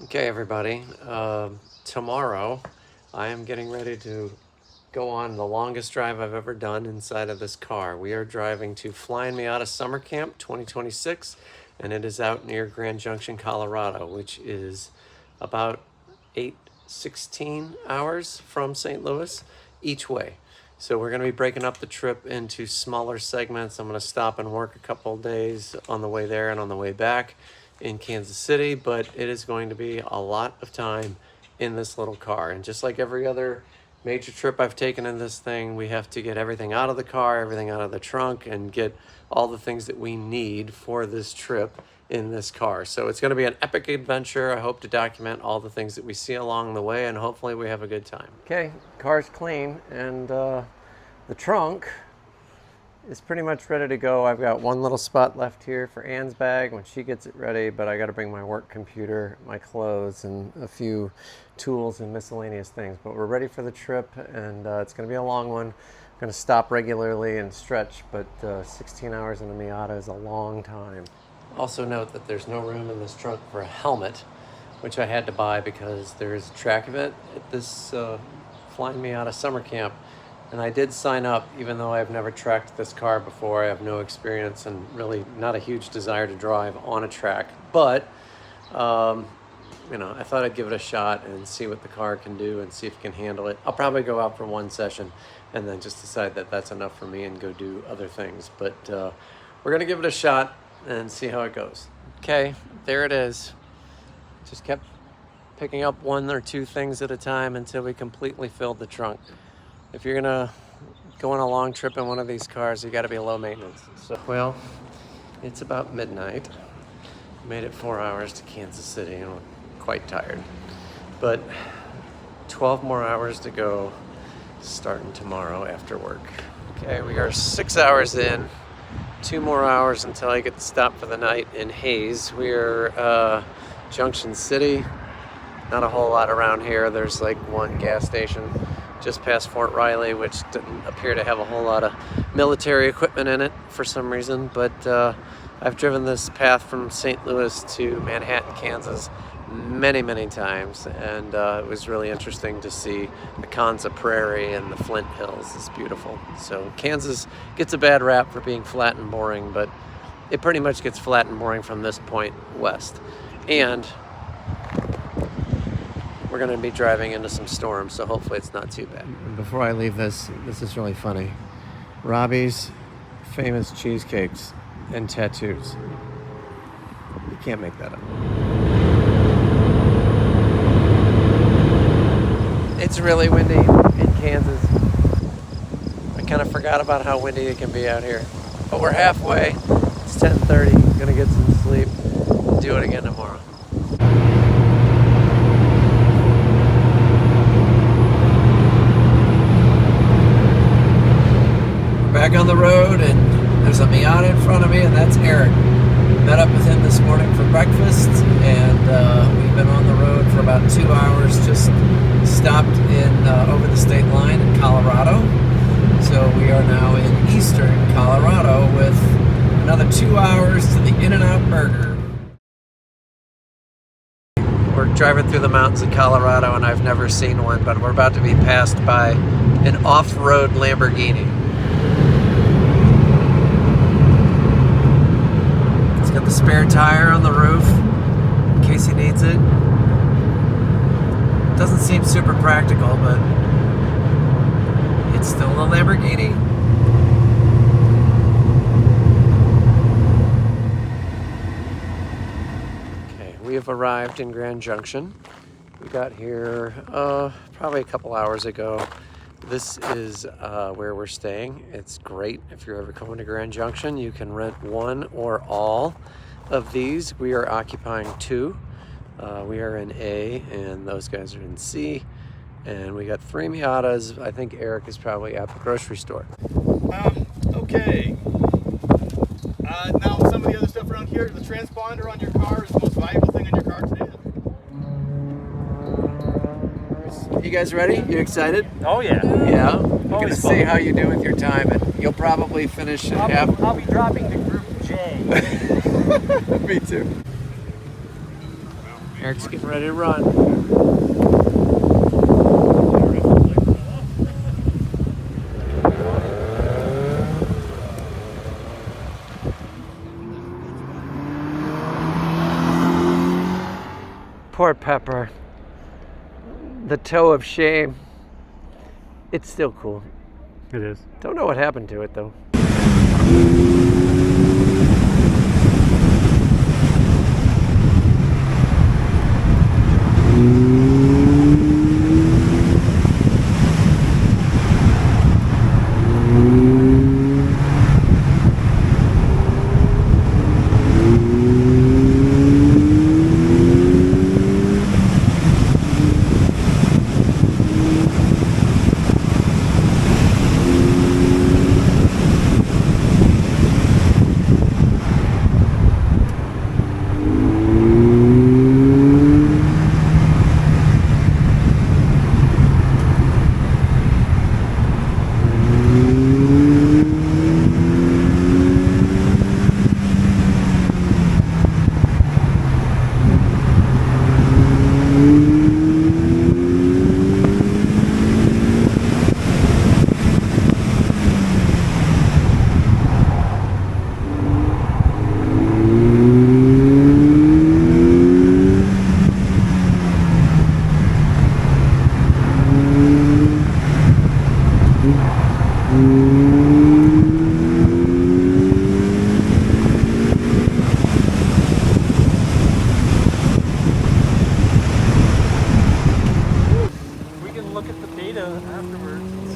Okay, everybody. Tomorrow, I am getting ready to go on the longest drive I've ever done inside of this car. We are driving to Flyin Miata Summer Camp 2026, and it is out near Grand Junction, Colorado, which is about 16 hours from St. Louis each way. So we're going to be breaking up the trip into smaller segments. I'm going to stop and work a couple of days on the way there and on the way back in Kansas City, but it is going to be a lot of time in this little car. And just like every other major trip I've taken in this thing, we have to get everything out of the car, everything out of the trunk, and get all the things that we need for this trip in this car. So it's going to be an epic adventure. I hope to document all the things that we see along the way, and hopefully we have a good time. Okay, car's clean, and the trunk is pretty much ready to go. I've got one little spot left here for Anne's bag when she gets it ready, but I got to bring my work computer, my clothes, and a few tools and miscellaneous things. But we're ready for the trip, and it's going to be a long one. I'm going to stop regularly and stretch, but 16 hours in a Miata is a long time. Also note that there's no room in this trunk for a helmet, which I had to buy because there is a track event at this Flyin Miata summer camp. And I did sign up, even though I've never tracked this car before. I have no experience and really not a huge desire to drive on a track. But, I thought I'd give it a shot and see what the car can do and see if it can handle it. I'll probably go out for one session and then just decide that that's enough for me and go do other things. But we're going to give it a shot and see how it goes. Okay, there it is. Just kept picking up one or two things at a time until we completely filled the trunk. If you're gonna go on a long trip in one of these cars, you gotta be low maintenance. So, well, it's about midnight. Made it 4 hours to Kansas City and I'm quite tired. But 12 more hours to go, starting tomorrow after work. Okay, we are 6 hours in. 2 more hours until I get to stop for the night in Hayes. We're Junction City. Not a whole lot around here. There's like one gas station just past Fort Riley, which didn't appear to have a whole lot of military equipment in it for some reason. But I've driven this path from St. Louis to Manhattan, Kansas many, many times. And it was really interesting to see the Kanza Prairie and the Flint Hills. It's beautiful. So Kansas gets a bad rap for being flat and boring, but it pretty much gets flat and boring from this point west. And we're going to be driving into some storms, so hopefully it's not too bad. Before I leave this is really funny. Robbie's famous cheesecakes and tattoos. You can't make that up. It's really windy in Kansas. I kind of forgot about how windy it can be out here. But we're halfway. It's 10:30. Gonna get some sleep. Do it again tomorrow. Back on the road, and there's a Miata in front of me, and that's Eric. Met up with him this morning for breakfast, and we've been on the road for about 2 hours. Just stopped in over the state line in Colorado. So we are now in eastern Colorado with another 2 hours to the In-N-Out Burger. We're driving through the mountains of Colorado, and I've never seen one, but we're about to be passed by an off-road Lamborghini. Got the spare tire on the roof in case he needs it. Doesn't seem super practical, but it's still a Lamborghini. Okay, we have arrived in Grand Junction. We got here probably a couple hours ago. This is where we're staying. It's great if you're ever coming to Grand Junction. You can rent one or all of these. We are occupying 2. We are in A, and those guys are in C. And we got 3 Miatas. I think Eric is probably at the grocery store. Okay. Now some of the other stuff around here, the transponder on your car is the most valuable thing on your car today. You guys ready? You excited? Oh yeah. Yeah? I'm going to see how you do with your time, and you'll probably finish at half. I'll be dropping to Group J. Me too. Eric's getting ready to run. Poor Pepper. The toe of shame. It's still cool. It is. Don't know what happened to it though.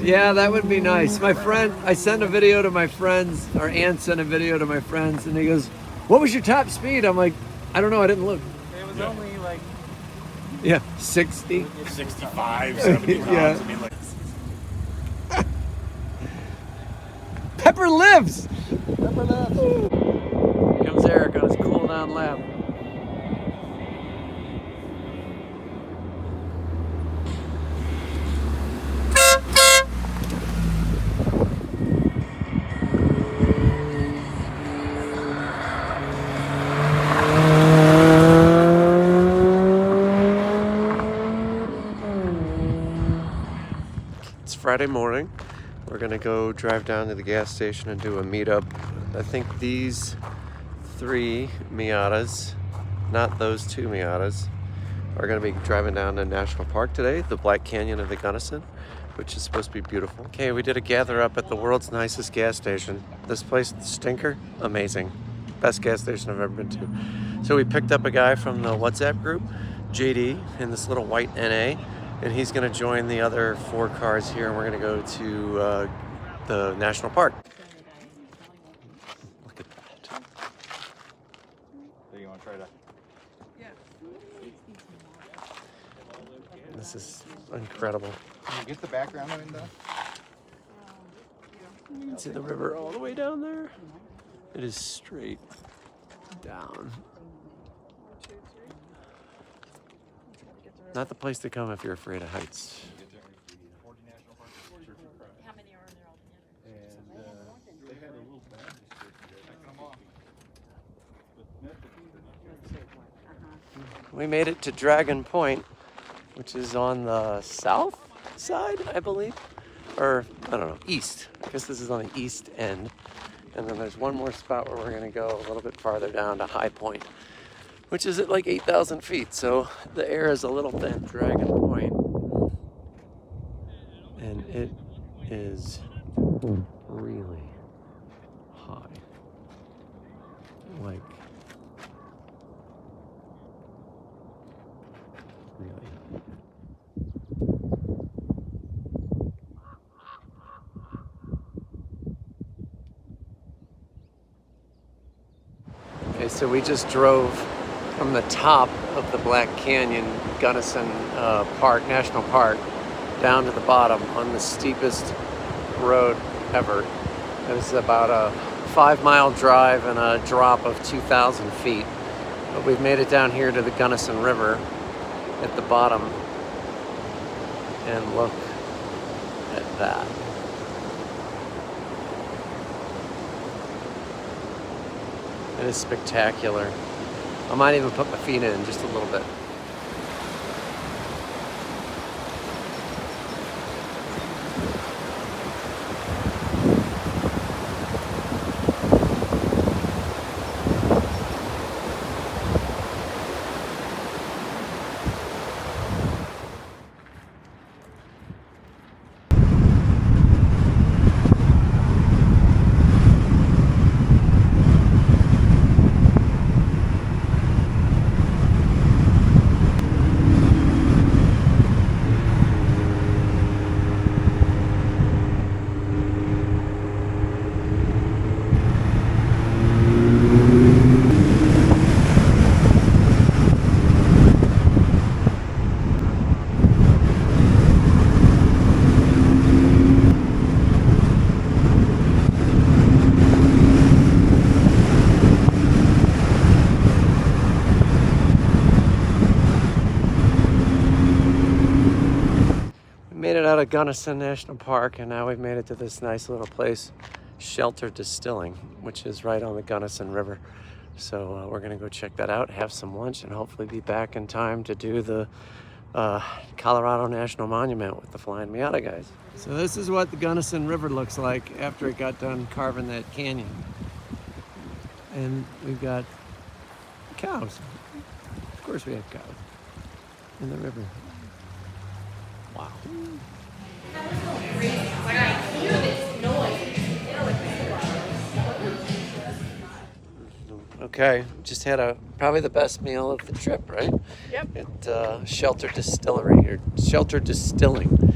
Yeah, that would be nice. My friend, I sent a video to my friends, or Ann sent a video to my friends, and he goes, "What was your top speed?" I'm like, "I don't know, I didn't look." It was only like 60. 65, 70 pounds. Yeah. I mean, like, Pepper lives! Pepper lives. Here comes Eric on his cool down lap. It's Friday morning. We're gonna go drive down to the gas station and do a meetup. I think these 3 Miatas, not those 2 Miatas, are gonna be driving down to National Park today, the Black Canyon of the Gunnison, which is supposed to be beautiful. Okay, we did a gather up at the world's nicest gas station. This place, Stinker, amazing. Best gas station I've ever been to. So we picked up a guy from the WhatsApp group, JD, in this little white NA, and he's gonna join the other 4 cars here, and we're gonna go to the National Park. Look at that. do you want to try to? This is incredible. Can you get the background window? You can see the river all the way down there. It is straight down. Not the place to come if you're afraid of heights. How many are in there altogether? They had a little band taking them off. We made it to Dragon Point, which is on the south side, I believe. Or, I don't know, east. I guess this is on the east end. And then there's one more spot where we're gonna go a little bit farther down to High Point, which is at like 8,000 feet. So the air is a little thin. Dragon Point. And it is really high. Like, really. Okay, so we just drove from the top of the Black Canyon Gunnison Park, National Park, down to the bottom on the steepest road ever. It was about a 5-mile drive and a drop of 2,000 feet. But we've made it down here to the Gunnison River at the bottom. And look at that. It is spectacular. I might even put my feet in just a little bit. it out of Gunnison National Park, and now we've made it to this nice little place, Shelter Distilling, which is right on the Gunnison River. So we're gonna go check that out, have some lunch, and hopefully be back in time to do the Colorado National Monument with the Flyin Miata guys. So this is what the Gunnison River looks like after it got done carving that canyon. And we've got cows. Of course we have cows in the river. Wow. Okay, just had probably the best meal of the trip, right? Yep. At Shelter Distillery, or Shelter Distilling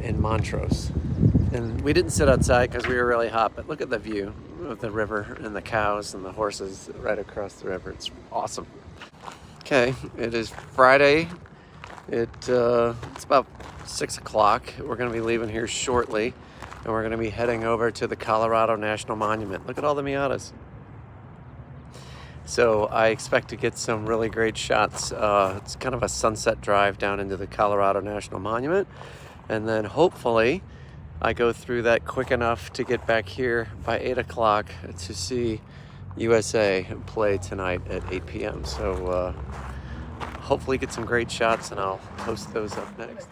in Montrose. And we didn't sit outside because we were really hot, but look at the view of the river and the cows and the horses right across the river. It's awesome. Okay, it is Friday. It's about 6 o'clock. We're going to be leaving here shortly, and we're going to be heading over to the Colorado National Monument. Look at all the Miatas. So I expect to get some really great shots. It's kind of a sunset drive down into the Colorado National Monument, and then hopefully I go through that quick enough to get back here by 8 o'clock to see USA play tonight at 8 p.m. So hopefully get some great shots, and I'll post those up next.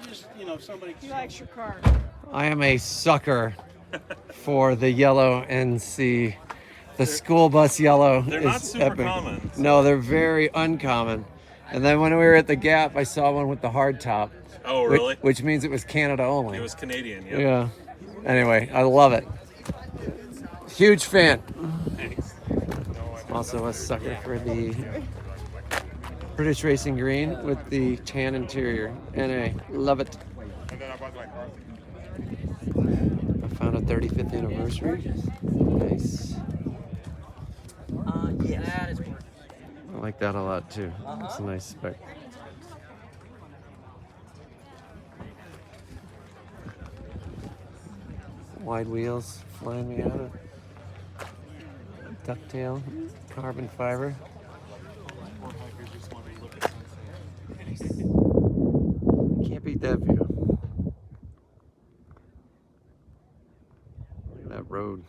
Just, you know, somebody. He likes your car. I am a sucker for the yellow NC. The school bus yellow. They're is not super epic. common. So. No, they're very uncommon. And then when we were at the Gap, I saw one with the hard top. Oh, really? Which means it was Canada only. It was Canadian, yeah. Yeah. Anyway, I love it. Huge fan. Thanks. Also a sucker for the British Racing Green with the tan interior. NA. Love it. I found a 35th anniversary. Nice. That is worth. I like that a lot too. It's a nice spec. Wide wheels, Flyin Miata. Ducktail, carbon fiber. Can't beat that view. Look at that road.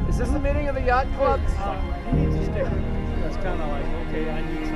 Is this the meeting of the yacht club? He needs a sticker. That's kind of like, okay, I need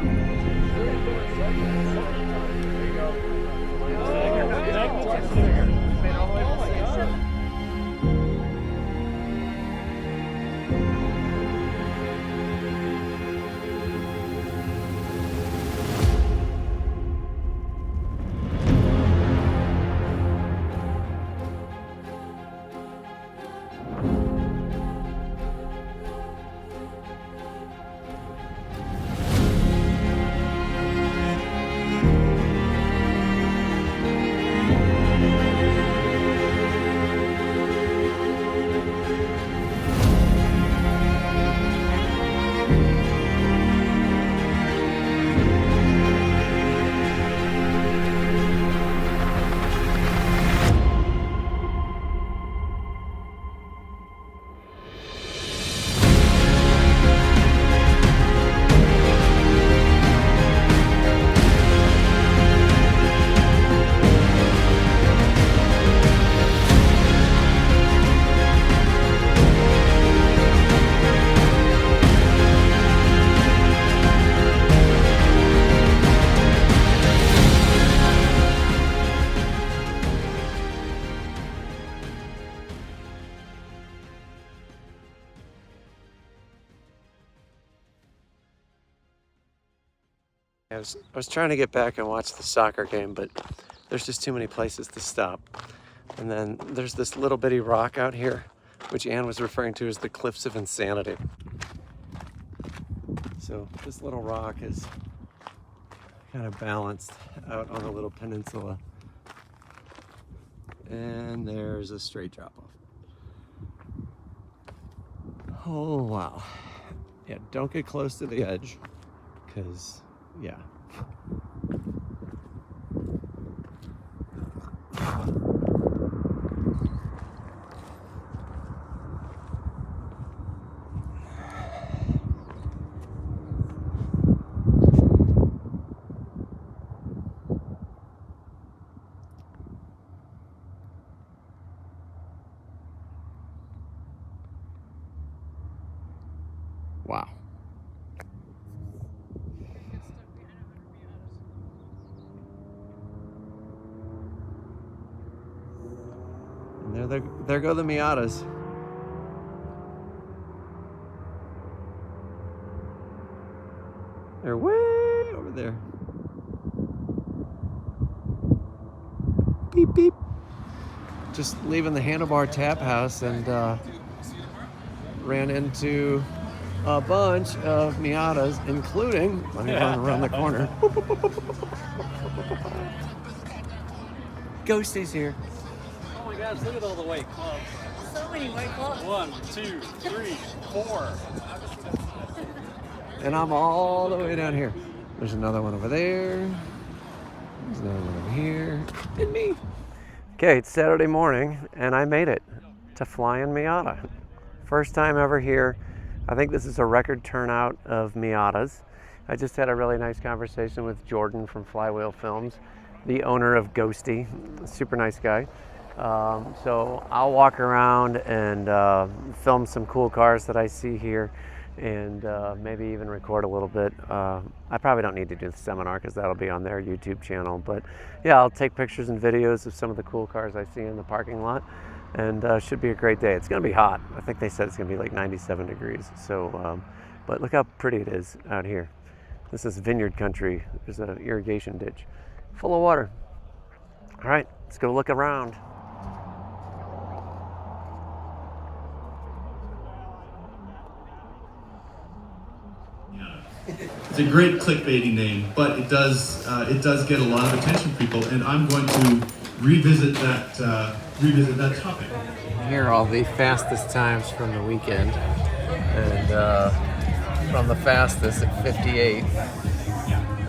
I was trying to get back and watch the soccer game, but there's just too many places to stop. And then there's this little bitty rock out here, which Ann was referring to as the Cliffs of Insanity. So this little rock is kind of balanced out on a little peninsula. And there's a straight drop off. Oh, wow. Yeah, don't get close to the edge, because, yeah. Wow. And there go the Miatas. They're way over there. Beep, beep. Just leaving the Handlebar Tap House and ran into a bunch of Miatas, including, let me run around the corner. Ghosty's here. Oh my gosh, look at all the white clubs. So many white clubs. 1, 2, 3, 4. And I'm all the way down here. There's another one over there. There's another one over here. And me. Okay, it's Saturday morning, and I made it to Flyin Miata. First time ever here. I think this is a record turnout of Miatas. I just had a really nice conversation with Jordan from Flywheel Films, the owner of Ghosty. Super nice guy. So I'll walk around and film some cool cars that I see here, and maybe even record a little bit. I probably don't need to do the seminar because that'll be on their YouTube channel, but yeah, I'll take pictures and videos of some of the cool cars I see in the parking lot, and should be a great day. It's going to be hot. I think they said it's going to be like 97 degrees. So, but look how pretty it is out here. This is vineyard country. There's an irrigation ditch full of water. All right, let's go look around. It's a great clickbaity name, but it does get a lot of attention from people, and I'm going to revisit that topic. Here are all the fastest times from the weekend, and from the fastest at 58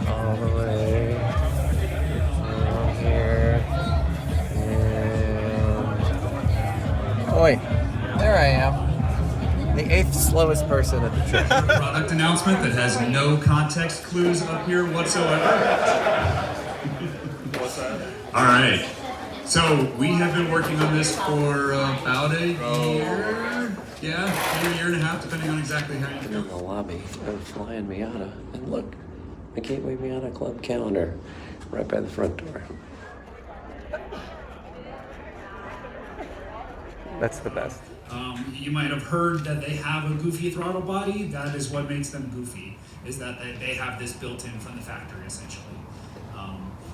all the way down here, and oi, there I am. The 8th slowest person at the trip. Product announcement that has no context clues up here whatsoever. What's that? All right. So we have been working on this for about a year. Yeah, maybe a year and a half, depending on exactly how you I'm do. in the lobby of Flyin Miata, and look, the Gateway Miata Club calendar right by the front door. That's the best. You might have heard that they have a goofy throttle body. That is what makes them goofy, is that they have this built in from the factory, essentially.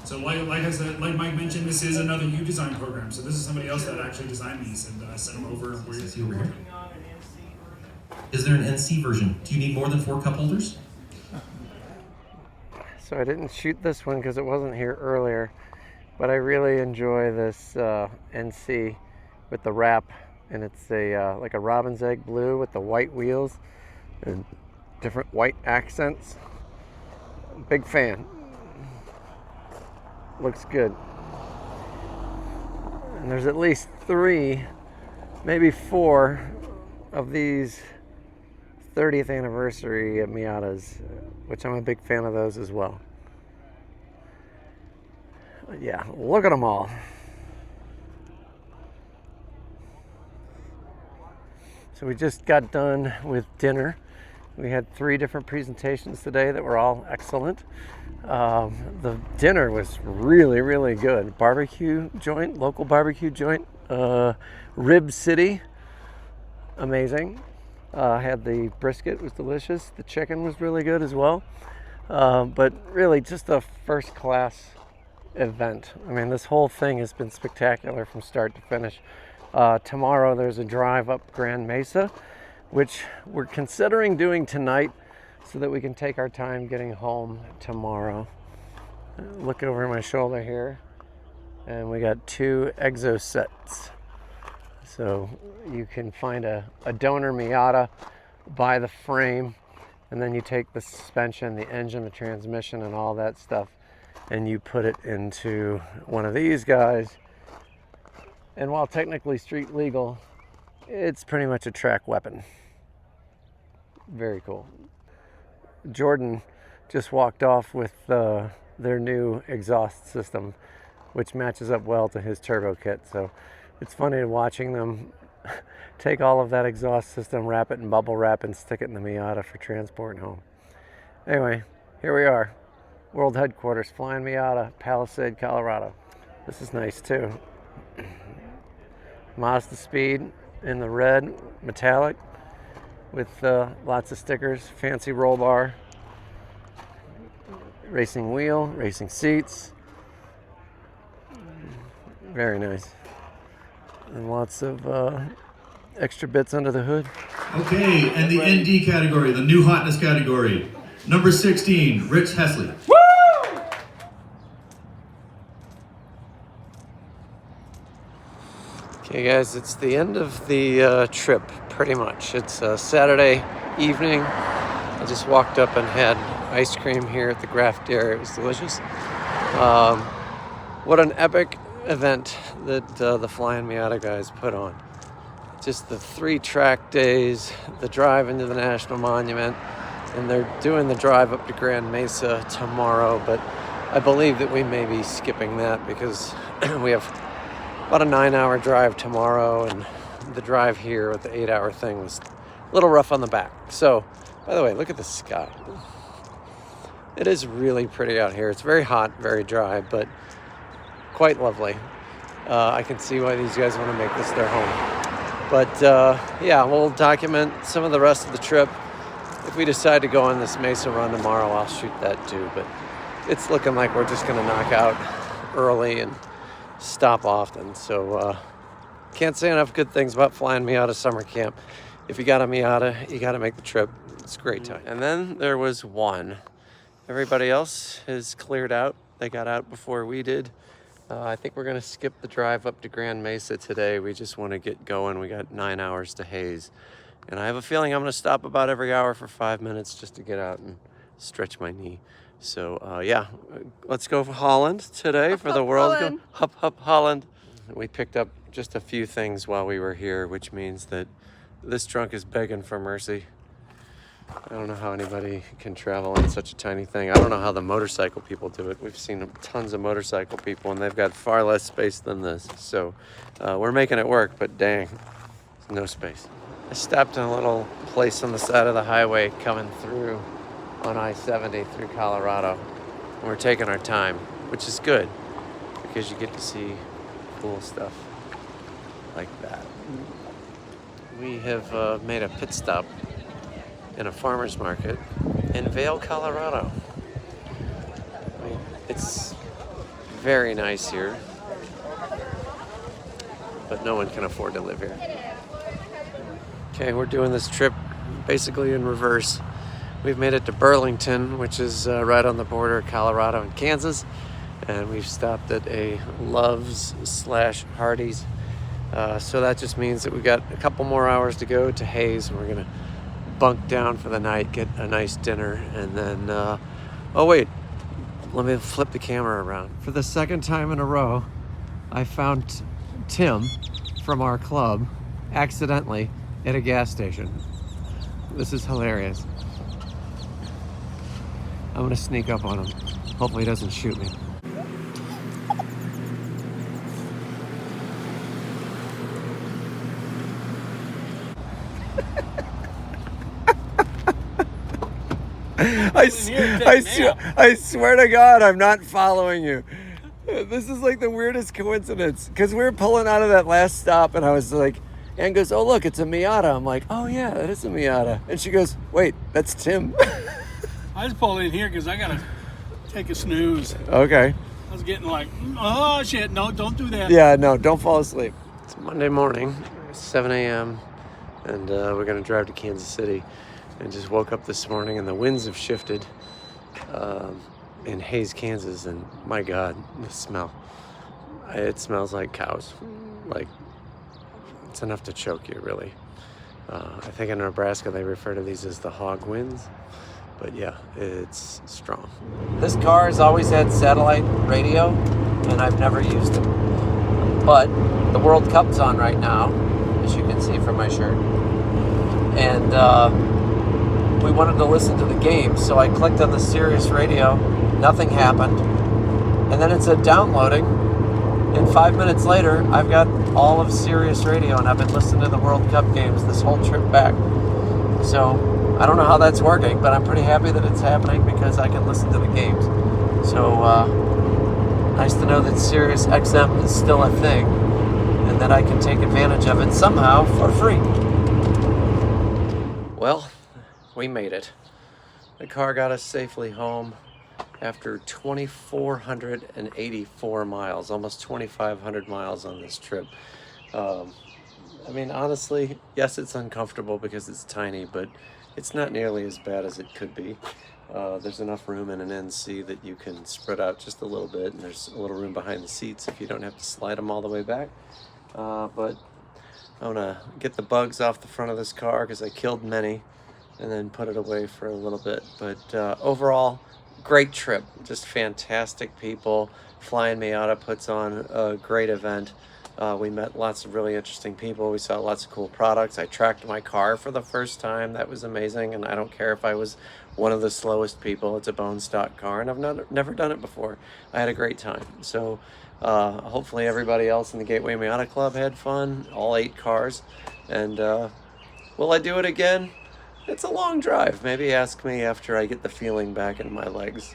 So like I said, like Mike mentioned, this is another U-Design program. So this is somebody else that actually designed these, and I sent them over. Where is he over here? Is there an NC version? Do you need more than 4 cup holders? So I didn't shoot this one because it wasn't here earlier, but I really enjoy this NC with the wrap, and it's a like a robin's egg blue with the white wheels and different white accents. Big fan. Looks good. And there's at least 3, maybe 4 of these 30th anniversary Miatas, which I'm a big fan of those as well. Yeah, look at them all. So we just got done with dinner. We had 3 different presentations today that were all excellent. The dinner was really, really good. Barbecue joint, local barbecue joint, Rib City, amazing. Had the brisket, was delicious. The chicken was really good as well. But really just a first class event. I mean, this whole thing has been spectacular from start to finish. Tomorrow there's a drive up Grand Mesa, which we're considering doing tonight so that we can take our time getting home tomorrow. Look over my shoulder here And we got 2 exo sets. So you can find a donor Miata, buy the frame, and then you take the suspension, the engine, the transmission, and all that stuff, and you put it into one of these guys. And while technically street legal, it's pretty much a track weapon. Very cool. Jordan just walked off with their new exhaust system, which matches up well to his turbo kit. So it's funny watching them take all of that exhaust system, wrap it in bubble wrap, and stick it in the Miata for transport home. Anyway, here we are. World headquarters, Flyin Miata, Palisade, Colorado. This is nice too. Mazda Speed in the red, metallic, with lots of stickers, fancy roll bar, racing wheel, racing seats. Very nice. And lots of extra bits under the hood. Okay, and the ND category, the new hotness category. Number 16, Rich Hesley. Okay guys, it's the end of the trip, pretty much. It's Saturday evening. I just walked up and had ice cream here at the Graf Dairy. It was delicious. What an epic event that the Flyin Miata guys put on. Just the 3 track days, the drive into the National Monument, and they're doing the drive up to Grand Mesa tomorrow, but I believe that we may be skipping that because we have about a 9-hour drive tomorrow, and the drive here with the 8-hour thing was a little rough on the back. So, by the way, look at the sky. It is really pretty out here. It's very hot, very dry, but quite lovely. I can see why these guys want to make this their home. But yeah, we'll document some of the rest of the trip. If we decide to go on this Mesa run tomorrow, I'll shoot that too. But it's looking like we're just going to knock out early and stop often. So can't say enough good things about Flyin Miata Summer Camp. If you got a Miata, you got to make the trip. It's a great time. And then there was one. Everybody else is cleared out. They got out before we did. I think we're going to skip the drive up to Grand Mesa today. We just want to get going. We got 9 hours to Hayes. And I have a feeling I'm going to stop about every hour for 5 minutes just to get out and stretch my knee. So, yeah, let's go for Holland today for the World Cup. Hup, hup, Holland. We picked up just a few things while we were here, which means that this trunk is begging for mercy. I don't know how anybody can travel in such a tiny thing. I don't know how the motorcycle people do it. We've seen tons of motorcycle people, and they've got far less space than this. So we're making it work, but dang, there's no space. I stopped in a little place on the side of the highway coming through on I-70 through Colorado. And we're taking our time, which is good because you get to see cool stuff like that. We have made a pit stop in a farmer's market in Vail, Colorado. I mean, it's very nice here, but no one can afford to live here. Okay, we're doing this trip basically in reverse. We've made it to Burlington, which is right on the border of Colorado and Kansas, and we've stopped at a Love's / Hardee's. So that just means that we've got a couple more hours to go to Hayes, and we're gonna bunk down for the night, get a nice dinner, and then, oh wait, let me flip the camera around. For the second time in a row, I found Tim from our club accidentally at a gas station. This is hilarious. I'm gonna sneak up on him. Hopefully he doesn't shoot me. I swear to God, I'm not following you. This is like the weirdest coincidence, because we were pulling out of that last stop and I was like, Ann goes, oh look, it's a Miata. I'm like, oh yeah, that is a Miata. And she goes, wait, that's Tim. I just pulled in here because I gotta take a snooze. Okay. I was getting like, oh shit, no, don't do that. Yeah, no, don't fall asleep. It's Monday morning, 7 a.m., and we're gonna drive to Kansas City. And just woke up this morning and the winds have shifted in Hayes, Kansas, and my God, the smell. it smells like cows. Like, it's enough to choke you, really. I think in Nebraska they refer to these as the hog winds. But yeah, it's strong. This car has always had satellite radio, and I've never used it. But the World Cup's on right now, as you can see from my shirt. And we wanted to listen to the game, so I clicked on the Sirius radio. Nothing happened. And then it said downloading. And 5 minutes later, I've got all of Sirius radio, and I've been listening to the World Cup games this whole trip back. So I don't know how that's working, but I'm pretty happy that it's happening because I can listen to the games. So nice to know that Sirius XM is still a thing and that I can take advantage of it somehow for free. Well, we made it. The car got us safely home after 2,484 miles, almost 2,500 miles on this trip. I mean, honestly, yes, it's uncomfortable because it's tiny, but it's not nearly as bad as it could be. There's enough room in an NC that you can spread out just a little bit, and there's a little room behind the seats if you don't have to slide them all the way back. But I want to get the bugs off the front of this car because I killed many, and then put it away for a little bit. But overall, great trip, just fantastic people. Flyin Miata puts on a great event. We met lots of really interesting people. We saw lots of cool products. I tracked my car for the first time. That was amazing, and I don't care if I was one of the slowest people. It's a bone stock car, and I've never done it before. I had a great time. So hopefully everybody else in the Gateway Miata Club had fun, all 8 cars. And will I do it again? It's a long drive. Maybe ask me after I get the feeling back in my legs.